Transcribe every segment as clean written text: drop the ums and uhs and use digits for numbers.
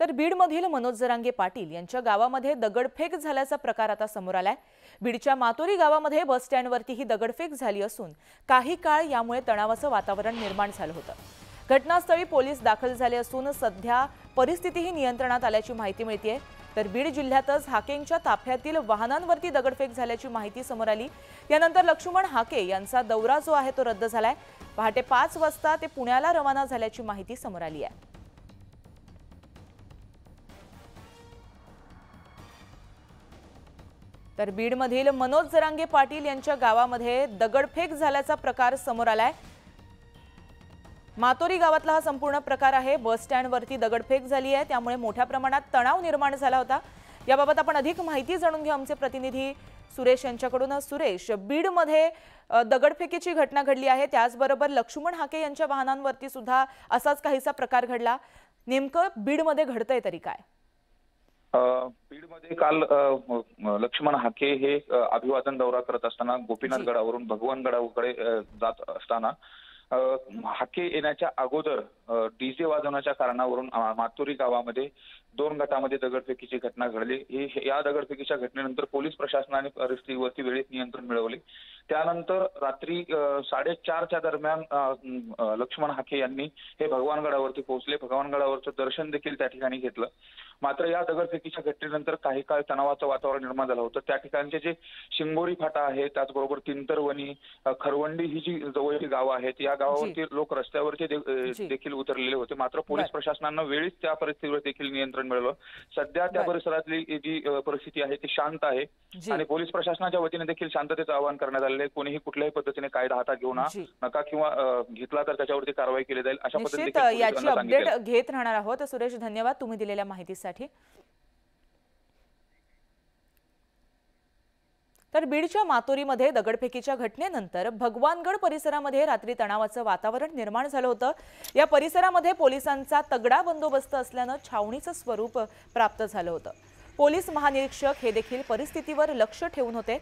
तर बीडमधील मनोज जरांगे पाटील यांच्या गावामध्ये दगडफेक झाल्याचा प्रकार आता समोर आलाय। बीडच्या मातोरी गावामध्ये बस स्टँडवरती ही दगडफेक झाली असून काही काळ यामुळे तणावाचं वातावरण निर्माण झालं होतं। घटनास्थळी पोलीस दाखल झाले असून सध्या परिस्थितीही नियंत्रणात आल्याची माहिती मिळतेय। तर बीड जिल्ह्यातच हाकेंच्या ताफ्यातील वाहनांवरती दगडफेक झाल्याची माहिती समोर आली। यानंतर लक्ष्मण हाके यांचा दौरा जो आहे तो रद्द झालाय। पहाटे 5 वाजता ते पुण्याला रवाना झाल्याची माहिती समोर आली आहे। तर बीडमधील मनोज जरांगे पाटील यांच्या गावामध्ये दगडफेक झाल्याचा प्रकार समोर आलाय। मातोरी गावातला हा संपूर्ण प्रकार आहे। बस स्टँडवरती दगडफेक झाली आहे, त्यामुळे मोठ्या प्रमाणात तणाव निर्माण झाला होता। याबाबत आपण अधिक माहिती जाणून घेऊ आमचे प्रतिनिधी सुरेश यांच्याकडून। सुरेश, बीडमध्ये दगडफेकीची घटना घडली आहे, त्याचबरोबर लक्ष्मण हाके यांच्या वाहनांवरती सुद्धा असाच काहीसा प्रकार घडला। नेमकं बीडमध्ये घडतंय तरी काय? बीडमध्ये काल लक्ष्मण हाके हे अभिवादन दौरा करत असताना गोपीनाथ गडावरून भगवान गडाकडे जात असताना हाके येण्याच्या अगोदर डीजे वाजवण्याच्या कारणावरून मातोरी गावामध्ये 2 गटामध्ये दगडफेकीची घटना घडली। या दगडफेकीच्या घटनेनंतर पोलीस प्रशासनाने परिस्थितीवरती वेळीच नियंत्रण मिळवले। त्यानंतर रात्री 4:30च्या दरम्यान लक्ष्मण हाके यांनी हे भगवानगडावरती पोहोचले। भगवानगडावरचं दर्शन देखील त्या ठिकाणी घेतलं। मात्र या दगडफेकीच्या घटनेनंतर काही काळ तणावाचं वातावरण निर्माण झालं होतं। त्या ठिकाणचे जे शिंगोरी फाटा आहे, त्याचबरोबर तिंतरवणी, खरवंडी ही जी जवळची गावं आहेत, या गावावरती लोक रस्त्यावरती देखील उतरलेले होते। मात्र पोलीस प्रशासनानं वेळीच त्या परिस्थितीवर देखील नियंत्रण मिळवलं। सध्या त्या परिसरातली जी परिस्थिती आहे ती शांत आहे आणि पोलीस प्रशासनाच्या वतीने देखील शांततेचं आवाहन करण्यात आलेलं आहे। कोणीही कुठल्याही पद्धतीने कायदा हातात घेऊ नका किंवा घेतला तर त्याच्यावरती कारवाई केली जाईल अशा पद्धतीने याची अपडेट घेत राहणार आहोत। सुरेश, धन्यवाद तुम्ही दिलेल्या माहितीसाठी। तर बीडच्या मातोरीमध्ये दगडफेकीच्या घटनेनंतर भगवानगड परिसरामध्ये रात्री तणावाचं वातावरण निर्माण झालं होतं। या परिसरामध्ये पोलिसांचा तगडा बंदोबस्त असल्यानं छावणीचं स्वरूप प्राप्त झालं होतं। पोलीस महानिरीक्षक हे देखील परिस्थितीवर लक्ष ठेवून होते।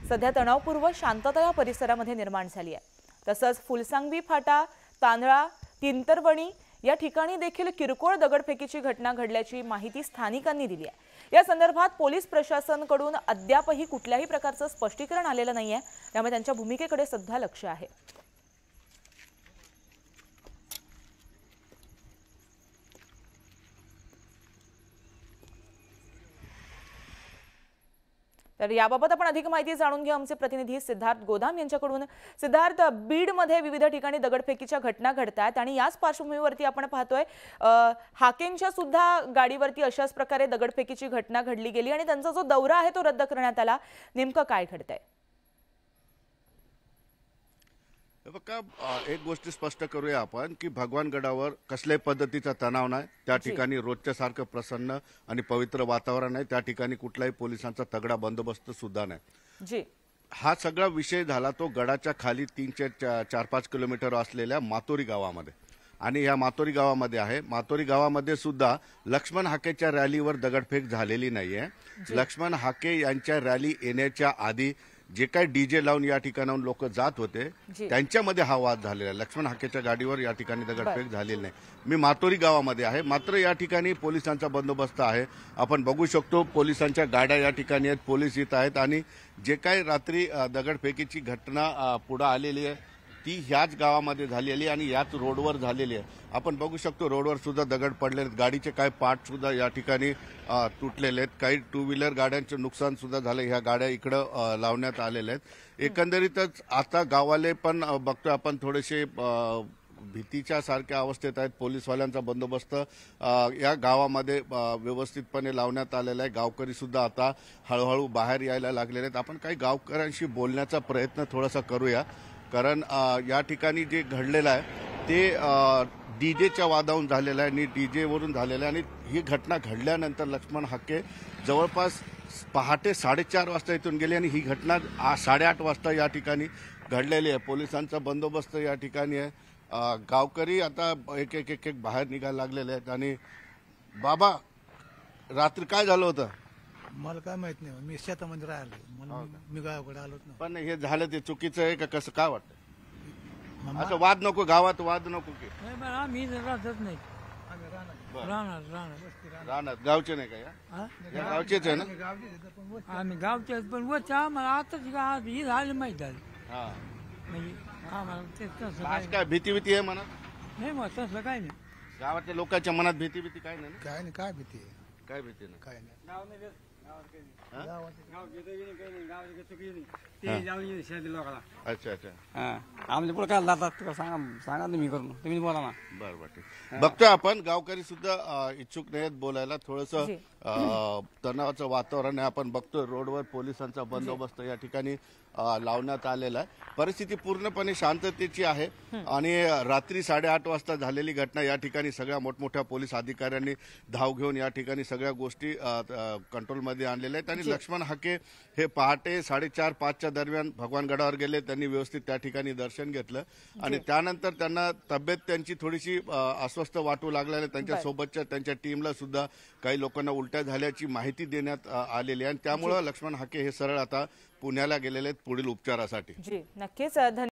सध्या तणावपूर्व शांतता या परिसरामध्ये निर्माण झाली आहे। तसंच फुलसांगवी फाटा, तांदळा, तिंतरवणी या ठिकाणी देखील किरकोळ दगडफेकीची घटना घडल्याची माहिती स्थानिकांनी दिली आहे। या संदर्भात पोलीस प्रशासनाकडून अद्यापही कुठल्याही प्रकारचं स्पष्टीकरण आलेलं नाहीये, त्यामुळे त्यांच्या भूमिकेकडे सध्या लक्ष आहे। तर याबाबत आपण अधिक माहिती जाणून घेऊ आमचे प्रतिनिधी सिद्धार्थ गोदाम यांच्याकडून। सिद्धार्थ, बीडमध्ये विविध ठिकाणी दगडफेकीच्या घटना घडतात आणि याच पार्श्वभूमीवरती आपण पाहतोय हाकेंच्या सुद्धा गाडीवरती अशाच प्रकारे दगडफेकीची घटना घडली गेली आणि त्यांचा जो दौरा आहे तो रद्द करण्यात आला। नेमकं काय घडतंय? बघा, एक गोष्ट स्पष्ट करूया आपण की भगवानगडावर कसल्याही पद्धतीचा तणाव नाही। त्या ठिकाणी रोजच्या सारखं प्रसन्न आणि पवित्र वातावरण आहे। त्या ठिकाणी कुठलाही पोलिसांचा तगडा बंदोबस्त सुद्धा नाही। हा सगळा विषय झाला तो गडाच्या खाली 3 ते 4-5 किलोमीटर असलेल्या मातोरी गावामध्ये आणि या मातोरी गावामध्ये आहे। मातोरी गावामध्ये सुद्धा लक्ष्मण हाकेच्या रॅलीवर दगडफेक झालेली नाहीये। लक्ष्मण हाके यांच्या रॅली येण्याच्या आधी जे काही डीजे लावून या ठिकाणाहून लोक जात होते त्यांच्यामध्ये हा वाद झालेला आहे। लक्ष्मण हाकेच्या गाडीवर या ठिकाणी दगडफेक झालेली नाही। मी मातोरी गावामध्ये आहे, मात्र या ठिकाणी पोलिसांचा बंदोबस्त आहे। आपण बघू शकतो पोलिसांच्या गाड्या या ठिकाणी आहेत, पोलीस येत आहेत आणि जे काही रात्री दगडफेकीची घटना पुढे आलेली आहे ती ह्याच गावामध्ये झालेली आणि याच रोडवर झालेली आहे। आपण बघू शकतो रोडवर सुद्धा दगड पडलेले आहेत, गाडीचे काही पार्ट सुद्धा या ठिकाणी तुटलेले आहेत, काही 2 व्हीलर गाड्यांचे नुकसान सुद्धा झाले। ह्या गाड्या इकडं लावण्यात आलेल्या आहेत। एकंदरीतच आता गावाले पण बघतोय आपण थोडेसे भीतीच्या सारख्या अवस्थेत आहेत। पोलीसवाल्यांचा बंदोबस्त या गावामध्ये व्यवस्थितपणे लावण्यात आलेला आहे। गावकरी सुद्धा आता हळूहळू बाहेर यायला लागलेले आहेत। आपण काही गावकऱ्यांशी बोलण्याचा प्रयत्न थोडासा करूया, कारण या ठिकाणी जे घडलेलं आहे ते डीजेच्या वादावरून झालेलं आहे आणि डीजेवरून झालेलं आहे आणि ही घटना घडल्यानंतर लक्ष्मण हाके जवळपास पहाटे 4:30 वाजता इथून गेले आणि ही घटना 8:30 वाजता या ठिकाणी घडलेली आहे। पोलिसांचा बंदोबस्त या ठिकाणी आहे। गावकरी आता एक बाहेर निघायला लागलेले आहेत। आणि बाबा, रात्री काय झालं होतं? मला काय माहित नाही, मी शेतामध्ये राहिलो, मी गावाकडे आलोच नाही। पण हे झालं ते चुकीचं आहे का कसं काय वाटतं? असं वाद नको, गावात वाद नको की आम्ही राहतच नाही, राहणार गावचे नाही का या गावचेच आहे ना? आम्ही गावचे पण वच आम्हाला आताच गाव ही झालं माहीत झालं हा. म्हणजे आम्हाला ते तसं आज काय भीती आहे म्हणत नाही मग तसलं काही नाही गावातल्या लोकांच्या मनात भीती काय नाही ना? काय नाही, काय भीती आहे? काय भीती नाही? काय नाही. अच्छा अच्छा आमच्या पुढे काय जातात तुला सांगा तुम्ही करून तुम्ही बोला ना. बरं बरं ठीक. बघतोय आपण गावकरी सुद्धा इच्छुक नाहीत बोलायला. थोडंसं तणावाचं वातावरण आहे. आपण बघतोय रोडवर पोलिसांचा बंदोबस्त या ठिकाणी लावण्यात आलेला आहे. परिस्थिती पूर्णपणे शांततेची आहे आणि रात्री 8:30 वाजता झालेली घटना. या ठिकाणी सगळ्या मोठमोठ्या पोलीस अधिकाऱ्यांनी धाव घेऊन या ठिकाणी सगळ्या गोष्टी कंट्रोलमध्ये आणलेल्या आहेत. आणि लक्ष्मण हाके हे पहाटे 4:30-5च्या दरम्यान भगवानगडावर गेले. त्यांनी व्यवस्थित त्या ठिकाणी दर्शन घेतलं आणि त्यानंतर त्यांना तब्येत त्यांची थोडीशी अस्वस्थ वाटू लागल्याने त्यांच्या सोबतच्या त्यांच्या टीमला सुद्धा काही लोकांना उलट्या झाल्याची माहिती देण्यात आलेली आहे. आणि त्यामुळे लक्ष्मण हाके हे सरळ आता पुण्याला गेलेले आहेत पुढील उपचारासाठी. जी नक्कीच.